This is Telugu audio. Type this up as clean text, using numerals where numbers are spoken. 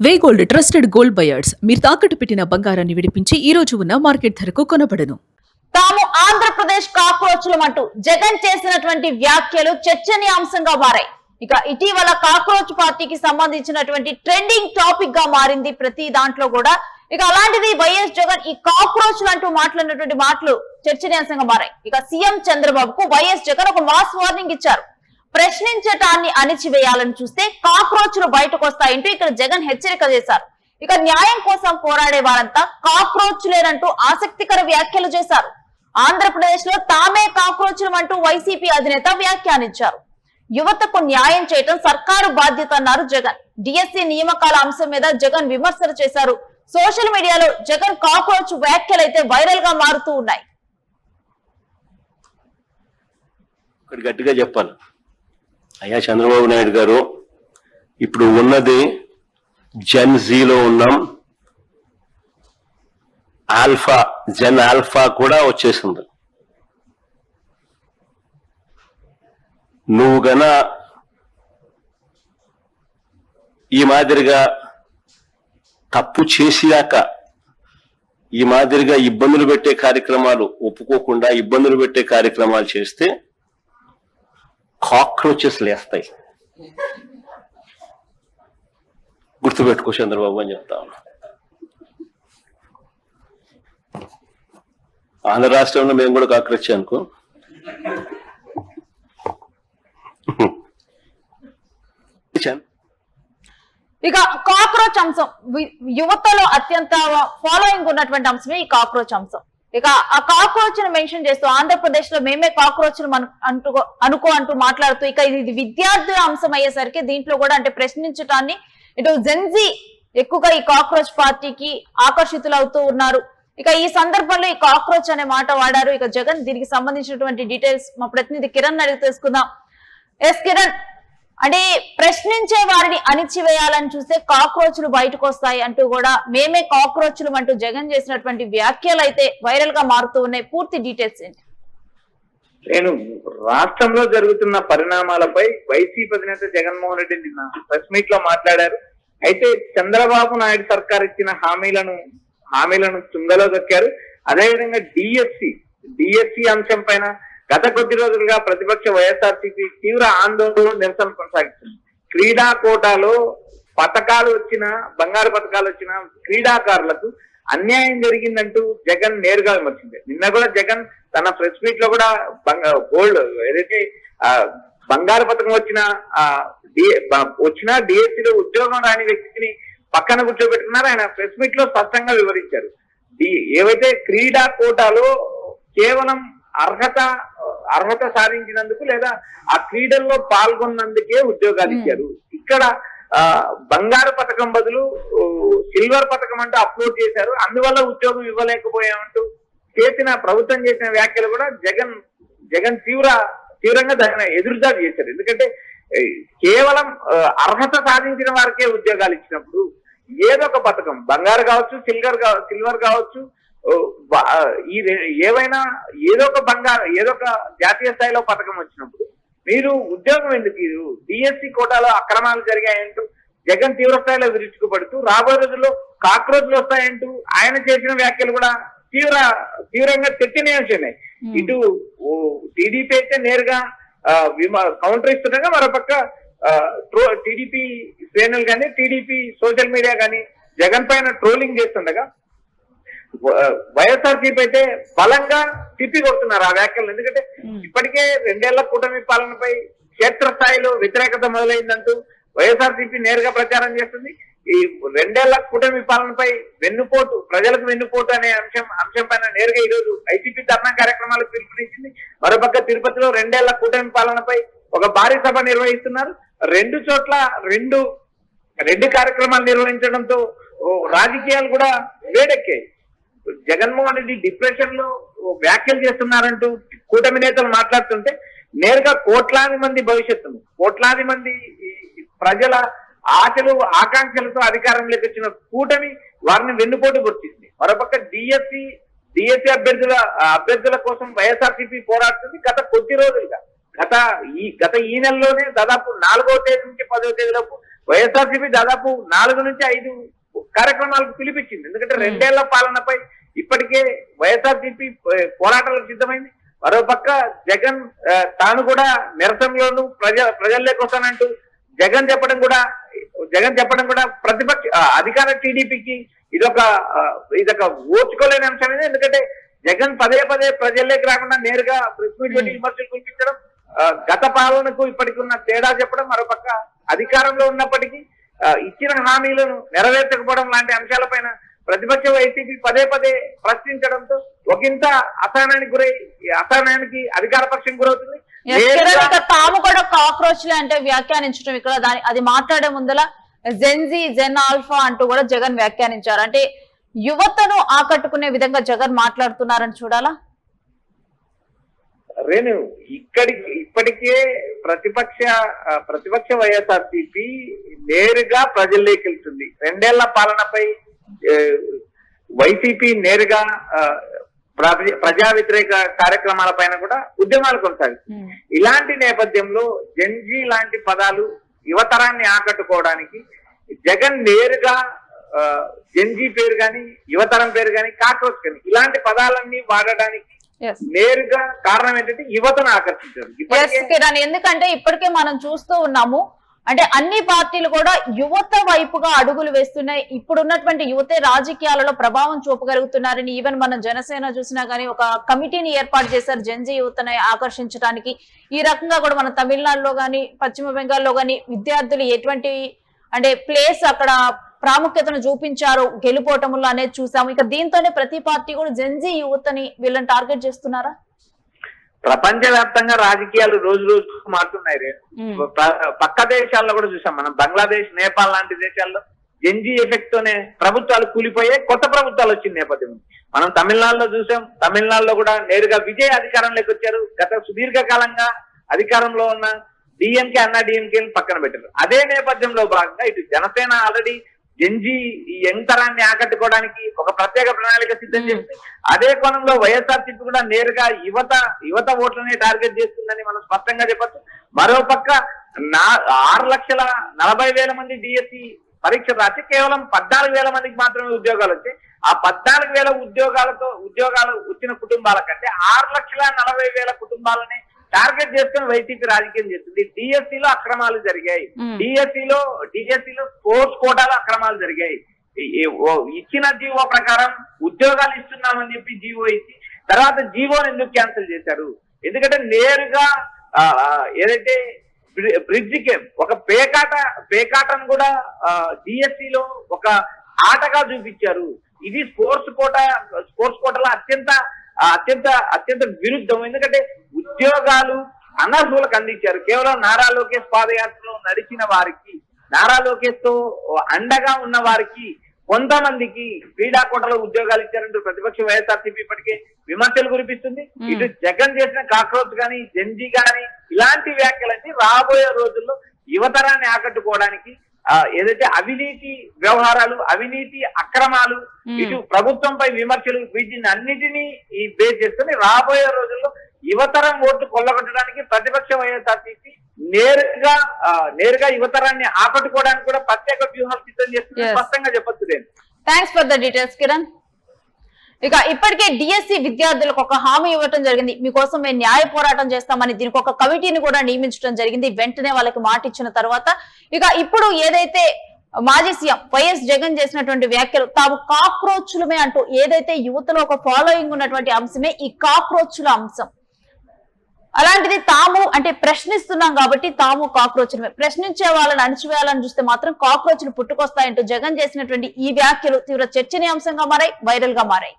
వే గోల్డ్ ట్రస్టెడ్ గోల్డ్ బయర్స్ మీరు తాకట్టు పెట్టిన బంగారాన్ని విడిపించి ఈ రోజు ఉన్న మార్కెట్ ధరకు కొనబడను. తాము ఆంధ్రప్రదేశ్ కాక్రోచ్లమంటూ జగన్ చేసినటువంటి వ్యాఖ్యలు చర్చనీయాంశంగా మారాయి. ఇక ఇటీవల కాక్రోచ్ పార్టీకి సంబంధించినటువంటి ట్రెండింగ్ టాపిక్ గా మారింది ప్రతి దాంట్లో కూడా. ఇక అలాంటిది వైఎస్ జగన్ ఈ కాక్రోచ్లు అంటూ మాట్లాడినటువంటి మాటలు చర్చనీయాంశంగా మారాయి. ఇక సీఎం చంద్రబాబుకు వైఎస్ జగన్ ఒక మాస్ వార్నింగ్ ఇచ్చారు. ప్రశ్నించటాన్ని అణిచివేయాలని చూస్తే కాక్రోచ్లు బయటకు వస్తాయంటూ ఇక్కడ జగన్ హెచ్చరిక చేశారు. ఇక న్యాయం కోసం పోరాడే వారంతా కాక్రోచ్లేనంటూ ఆసక్తికర వ్యాఖ్యలు చేశారు. ఆంధ్రప్రదేశ్ లో తామే కాక్రోచ్లు అంటూ వైసీపీ అధినేత వ్యాఖ్యానించారు. యువతకు న్యాయం చేయటం సర్కారు బాధ్యత అన్నారు జగన్. డిఎస్సి నియామకాల అంశం మీద జగన్ విమర్శలు చేశారు. సోషల్ మీడియాలో జగన్ కాక్రోచ్ వ్యాఖ్యలైతే వైరల్ గా మారుతూ ఉన్నాయి. గట్టిగా చెప్పాలి, అయ్యా చంద్రబాబు నాయుడు గారు, ఇప్పుడు ఉన్నది జెన్ జీలో ఉన్నాం, ఆల్ఫా జెన్ ఆల్ఫా కూడా వచ్చేసింది. నువ్వు గన ఈ మాదిరిగా తప్పు చేసినాక ఈ మాదిరిగా ఇబ్బందులు పెట్టే కార్యక్రమాలు ఒప్పుకోకుండా ఇబ్బందులు పెట్టే కార్యక్రమాలు చేస్తే కాక్రోచెస్ లేస్తాయి. గుర్తుపెట్టుకో చంద్రబాబు అని చెప్తా ఉన్నా. ఆంధ్ర రాష్ట్రంలో మేము కూడా కాక్రోచ్ అనుకో. ఇక కాక్రోచ్ అంశం యువతలో అత్యంత ఫాలోయింగ్ ఉన్నటువంటి అంశమే ఈ కాక్రోచ్ అంశం. ఇక ఆ కాక్రోచ్ ని మెన్షన్ చేస్తూ ఆంధ్రప్రదేశ్ లో మేమే కాక్రోచ్ అంటూ మాట్లాడుతూ ఇక ఇది విద్యార్థుల అంశం అయ్యేసరికి దీంట్లో కూడా అంటే ప్రశ్నించటాన్ని ఇటు జెన్జీ ఎక్కువగా ఈ కాక్రోచ్ పార్టీకి ఆకర్షితులు అవుతూ ఉన్నారు. ఇక ఈ సందర్భంలో ఈ కాక్రోచ్ అనే మాట వాడారు. ఇక జగన్ దీనికి సంబంధించినటువంటి డీటెయిల్స్ మా ప్రతినిధి కిరణ్ అడిగి తెలుసుకుందాం. ఎస్ కిరణ్, అంటే ప్రశ్నించే వారిని అణిచివేయాలని చూస్తే కాక్రోచ్లు బయటకు వస్తాయి అంటూ కూడా మేమే కాక్రోచ్లు అంటూ జగన్ చేసినటువంటి వ్యాఖ్యలు అయితే వైరల్ గా మారుతూ ఉన్నాయి. పూర్తి డీటెయిల్స్ ఏంటి? నేను రాష్ట్రంలో జరుగుతున్న పరిణామాలపై వైసీపీ అధినేత జగన్మోహన్ రెడ్డి నిన్న ప్రెస్ మీట్ లో మాట్లాడారు. అయితే చంద్రబాబు నాయుడు సర్కార్ ఇచ్చిన హామీలను తుంగలో దొక్కారు. అదేవిధంగా డిఎస్సి అంశం పైన గత కొద్ది రోజులుగా ప్రతిపక్ష వైఎస్ఆర్సీపీ తీవ్ర ఆందోళన నిరసన కొనసాగిస్తుంది. క్రీడా కోటాలో బంగారు పథకాలు వచ్చిన క్రీడాకారులకు అన్యాయం జరిగిందంటూ జగన్ నేరుగా విమర్శించారు. నిన్న కూడా జగన్ తన ప్రెస్ మీట్ లో కూడా గోల్డ్ ఏదైతే బంగారు పథకం వచ్చినా డిఎస్సీలో ఉద్యోగం రాని వ్యక్తిని పక్కన కూర్చోబెట్టుకున్నారు. ఆయన ప్రెస్ మీట్ లో స్పష్టంగా వివరించారు. ఏవైతే క్రీడా కోటాలో కేవలం అర్హత సాధించినందుకు లేదా ఆ క్రీడల్లో పాల్గొన్నందుకే ఉద్యోగాలు ఇచ్చారు. ఇక్కడ బంగారు పథకం బదులు సిల్వర్ పథకం అంటూ అప్లోడ్ చేశారు, అందువల్ల ఉద్యోగం ఇవ్వలేకపోయామంటూ ప్రభుత్వం చేసిన వ్యాఖ్యలు కూడా జగన్ తీవ్రంగా దాన్ని ఎదురుదాడి చేశారు. ఎందుకంటే కేవలం అర్హత సాధించిన వారికే ఉద్యోగాలు ఇచ్చినప్పుడు ఏదో ఒక పథకం బంగారు కావచ్చు, సిల్వర్ కావచ్చు, ఏవైనా ఏదో ఒక జాతీయ స్థాయిలో పథకం వచ్చినప్పుడు మీరు ఉద్యోగం ఎందుకు డిఎస్సి కోటాలో అక్రమాలు జరిగాయంటూ జగన్ తీవ్ర స్థాయిలో విరుచుకుపడుతూ రాబోయే రోజుల్లో కాక్రోచ్లు వస్తాయంటూ ఆయన చేసిన వ్యాఖ్యలు కూడా తీవ్రంగా చర్చనీయాంశమే. ఇటు టీడీపీ అయితే నేరుగా కౌంటర్ ఇస్తుండగా మరోపక్క టీడీపీ శ్రేణులు కానీ టీడీపీ సోషల్ మీడియా కానీ జగన్ పైన ట్రోలింగ్ చేస్తుండగా వైఎస్ఆర్సీపీ అయితే బలంగా తిప్పి కొడుతున్నారు ఆ వ్యాఖ్యలు. ఎందుకంటే ఇప్పటికే 2 ఏళ్ల కూటమి పాలనపై క్షేత్రస్థాయిలో వ్యతిరేకత మొదలైందంటూ వైఎస్ఆర్సీపీ నేరుగా ప్రచారం చేస్తుంది. ఈ 2 ఏళ్ల కూటమి పాలనపై ప్రజలకు వెన్నుపోటు అనే అంశం పైన నేరుగా ఈరోజు ఐసీపీ ధర్నా కార్యక్రమాలకు పిలుపునిచ్చింది. మరోపక్క తిరుపతిలో 2 ఏళ్ల కూటమి పాలనపై ఒక భారీ సభ నిర్వహిస్తున్నారు. 2 చోట్ల రెండు కార్యక్రమాలు నిర్వహించడంతో రాజకీయాలు కూడా వేడెక్కాయి. జగన్మోహన్ రెడ్డి డిప్రెషన్ లో వ్యాఖ్యలు చేస్తున్నారంటూ కూటమి నేతలు మాట్లాడుతుంటే నేరుగా కోట్లాది మంది భవిష్యత్తును, కోట్లాది మంది ప్రజల ఆశలు ఆకాంక్షలతో అధికారంలోకి వచ్చిన కూటమి వారిని వెన్నుపోటు గుర్తింది. మరోపక్క డిఎస్సి అభ్యర్థుల కోసం వైఎస్ఆర్సీపీ పోరాడుతుంది. గత కొద్ది రోజులుగా గత ఈ నెలలోనే దాదాపు 4వ తేదీ నుంచి 10వ తేదీలోపు వైఎస్ఆర్సీపీ దాదాపు 4 నుంచి 5 కార్యక్రమాలకు పిలిపించింది. ఎందుకంటే 2 ఏళ్ల పాలనపై ఇప్పటికే వైఎస్ఆర్సీపీ పోరాటాలకు సిద్ధమైంది. మరోపక్క జగన్ తాను కూడా నిరసనలోను ప్రజల్లోకి వస్తానంటూ జగన్ చెప్పడం కూడా ప్రతిపక్ష అధికార టీడీపీకి ఇదొక ఓర్చుకోలేని అంశం. ఎందుకంటే జగన్ పదే ప్రజల్లోకి రాకుండా నేరుగా ప్రెస్ మీట్ పెట్టి విమర్శలు కురిపించడం, గత పాలనకు ఇప్పటికి ఉన్న తేడా చెప్పడం, మరోపక్క అధికారంలో ఉన్నప్పటికీ ఇచ్చిన హామీలను నెరవేర్చకపోవడం లాంటి అంశాలపైన ప్రతిపక్ష వైసీపీ పదే ప్రశ్నించడంతో ఒకంత అసహనానికి అధికార పక్షం గురవుతుంది. తాము కూడా కాక్రోచ్లే అంటే వ్యాఖ్యానించడం ఇక్కడ అది మాట్లాడే ముందల జెన్జీ జెన్ ఆల్ఫా అంటూ కూడా జగన్ వ్యాఖ్యానించారు. అంటే యువతను ఆకట్టుకునే విధంగా జగన్ మాట్లాడుతున్నారని చూడాలా? రేణు, ఇప్పటికే ప్రతిపక్ష వైఎస్ఆర్సీపీ నేరుగా ప్రజల్లోకి వెళ్తుంది. 2 ఏళ్ల పాలనపై వైసీపీ నేరుగా ప్రజా వ్యతిరేక కార్యక్రమాల పైన కూడా ఉద్యమాలు కొనసాగుతుంది. ఇలాంటి నేపథ్యంలో జెన్జీ లాంటి పదాలు యువతరాన్ని ఆకట్టుకోవడానికి జగన్ నేరుగా జెన్జీ పేరు గాని, యువతరం పేరు గాని, కాక్రోచ్ కానీ ఇలాంటి పదాలన్నీ వాడడానికి నేరుగా కారణం ఏంటంటే యువతను ఆకర్షించారు. ఎందుకంటే ఇప్పటికే మనం చూస్తూ ఉన్నాము, అంటే అన్ని పార్టీలు కూడా యువత వైపుగా అడుగులు వేస్తున్నాయి. ఇప్పుడున్నటువంటి యువతే రాజకీయాలలో ప్రభావం చూపగలుగుతున్నారని ఈవెన్ మనం జనసేన చూసినా గానీ ఒక కమిటీని ఏర్పాటు చేశారు జెన్జీ యువతని ఆకర్షించడానికి. ఈ రకంగా కూడా మన తమిళనాడులో గానీ పశ్చిమ బెంగాల్లో గానీ విద్యార్థులు ఎటువంటి అంటే ప్లేస్ అక్కడ ప్రాముఖ్యతను చూపించారు గెలుపోటములు అనేది చూసాము. ఇక దీంతోనే ప్రతి పార్టీ కూడా జెన్జీ యువతని వీళ్ళని టార్గెట్ చేస్తున్నారా? ప్రపంచవ్యాప్తంగా రాజకీయాలు రోజు రోజుకు మారుతున్నాయి. పక్క దేశాల్లో కూడా చూసాం మనం, బంగ్లాదేశ్, నేపాల్ లాంటి దేశాల్లో జెన్జీ ఎఫెక్ట్ తోనే ప్రభుత్వాలు కూలిపోయే కొత్త ప్రభుత్వాలు వచ్చిన నేపథ్యం మనం తమిళనాడులో చూసాం. తమిళనాడులో కూడా నేరుగా విజయ్ అధికారంలోకి వచ్చారు. గత సుదీర్ఘకాలంగా అధికారంలో ఉన్న డిఎంకే అన్నా డిఎంకేని పక్కన పెట్టారు. అదే నేపథ్యంలో భాగంగా ఇటు జనసేన ఆల్రెడీ జెన్జీ ఈ యంగ్ తరాన్ని ఆకట్టుకోవడానికి ఒక ప్రత్యేక ప్రణాళిక సిద్ధం చేస్తుంది. అదే కోణంలో వైఎస్ఆర్సీపీ కూడా నేరుగా యువత ఓట్లనే టార్గెట్ చేస్తుందని మనం స్పష్టంగా చెప్పచ్చు. మరోపక్క 6,40,000 మంది డిఎస్సి పరీక్ష రాసి కేవలం 14,000 మందికి మాత్రమే ఉద్యోగాలు వచ్చాయి. ఆ 14,000 ఉద్యోగాలు వచ్చిన కుటుంబాల కంటే 6,40,000 కుటుంబాలని టార్గెట్ చేసుకుని వైసీపీ రాజకీయం చేస్తుంది. డిఎస్సిలో అక్రమాలు జరిగాయి. డిఎస్సిలో స్పోర్ట్స్ కోటాలో అక్రమాలు జరిగాయి. ఇచ్చిన జీవో ప్రకారం ఉద్యోగాలు ఇస్తున్నామని చెప్పి జీవో ఇచ్చి తర్వాత జీవోని ఎందుకు క్యాన్సిల్ చేశారు? ఎందుకంటే నేరుగా ఏదైతే బ్రిడ్జ్ కేమ్ ఒక పేకాటను కూడా డిఎస్సిలో ఒక ఆటగా చూపించారు. ఇది స్పోర్ట్స్ కోటలో అత్యంత విరుద్ధం. ఎందుకంటే ఉద్యోగాలు అనర్హులకు అందించారు. కేవలం నారా లోకేష్ పాదయాత్రలో నడిచిన వారికి, నారా లోకేష్ తో అండగా ఉన్న వారికి కొంతమందికి క్రీడా కోటలో ఉద్యోగాలు ఇచ్చారంటూ ప్రతిపక్ష వైఎస్ఆర్సీపీ ఇప్పటికే విమర్శలు కురిపిస్తుంది. ఇటు జగన్ చేసిన కాక్రోచ్ గాని, జెన్జీ గాని ఇలాంటి వ్యాఖ్యలన్నీ రాబోయే రోజుల్లో యువతరాన్ని ఆకట్టుకోవడానికి ఏదైతే అవినీతి వ్యవహారాలు, అవినీతి అక్రమాలు, ఇటు ప్రభుత్వంపై విమర్శలు, వీటిని అన్నిటినీ బేస్ చేసుకుని రాబోయే రోజుల్లో యువతరం ఓట్లు కొల్లగొట్టడానికి ప్రతిపక్ష వైఎస్ఆర్సీపీ నేరుగా యువతరాన్ని ఆకట్టుకోవడానికి కూడా ప్రత్యేక వ్యూహాలు సిద్ధం చేస్తుంది స్పష్టంగా చెప్పొచ్చు. Thanks for the details Kiran. ఇక ఇప్పటికే డిఎస్సి విద్యార్థులకు ఒక హామీ ఇవ్వటం జరిగింది, మీకోసం మేము న్యాయ పోరాటం చేస్తామని. దీనికి ఒక కమిటీని కూడా నియమించడం జరిగింది. వెంటనే వాళ్ళకి మాట ఇచ్చిన తర్వాత ఇక ఇప్పుడు ఏదైతే మాజీ సీఎం వైఎస్ జగన్ చేసినటువంటి వ్యాఖ్యలు తాము కాక్రోచ్లమే అంటూ ఏదైతే యువతలో ఒక ఫాలోయింగ్ ఉన్నటువంటి అంశమే ఈ కాక్రోచ్ల అంశం. అలాంటిది తాము అంటే ప్రశ్నిస్తున్నాం కాబట్టి తాము కాక్రోచ్లమే, ప్రశ్నించే వాళ్ళని అణిచివేయాలని చూస్తే మాత్రం కాక్రోచ్లు పుట్టుకొస్తాయంటూ జగన్ చేసినటువంటి ఈ వ్యాఖ్యలు తీవ్ర చర్చనీయాంశంగా మారాయి, వైరల్ గా మారాయి.